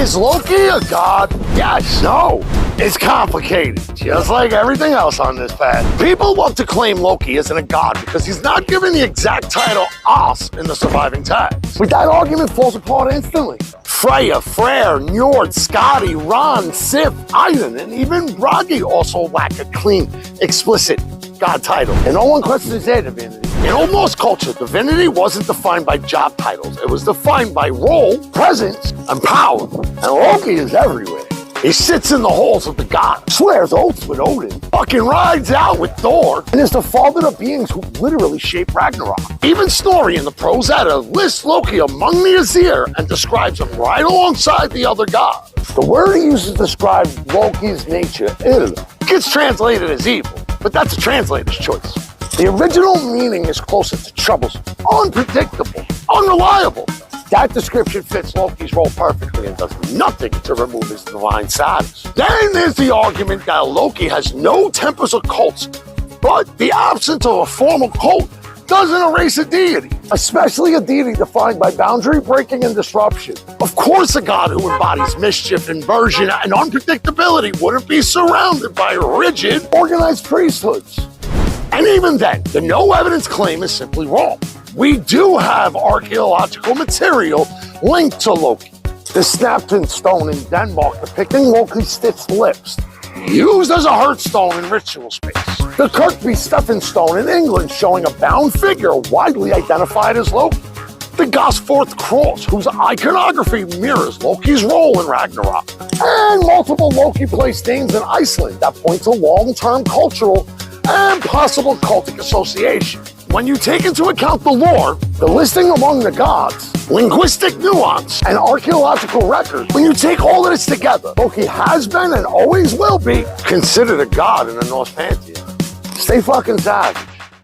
Is Loki a god? Yes. No. It's complicated, just like everything else on this path. People love to claim Loki isn't a god because he's not given the exact title As in the surviving tags. But that argument falls apart instantly. Freya, Freyr, Njord, Skadi, Ron, Sif, Iden, and even Bragi also lack a clean, explicit god title. And no one questions their divinity. In Old Norse culture, divinity wasn't defined by job titles. It was defined by role, presence, and power. And Loki is everywhere. He sits in the halls of the gods, swears oaths with Odin, fucking rides out with Thor, and is the father of beings who literally shape Ragnarok. Even Snorri in the Prose Edda lists Loki among the Aesir and describes him right alongside the other gods. The word he uses to describe Loki's nature, ill, gets translated as evil, but that's a translator's choice. The original meaning is closer to troublesome, unpredictable, unreliable. That description fits Loki's role perfectly and does nothing to remove his divine status. Then there's the argument that Loki has no temples or cults, but the absence of a formal cult doesn't erase a deity, especially a deity defined by boundary breaking and disruption. Of course, a god who embodies mischief, inversion, and unpredictability wouldn't be surrounded by rigid, organized priesthoods. And even then, the no evidence claim is simply wrong. We do have archaeological material linked to Loki. The Snapton stone in Denmark depicting Loki's stitched lips, used as a hearthstone in ritual space. The Kirkby Stephen stone in England showing a bound figure widely identified as Loki. The Gosforth cross, whose iconography mirrors Loki's role in Ragnarok. And multiple Loki place names in Iceland that point to long-term cultural and possible cultic association. When you take into account the lore, the listing among the gods, linguistic nuance, and archaeological records, when you take all of this together, Loki has been and always will be considered a god in the Norse pantheon. Stay fucking savage.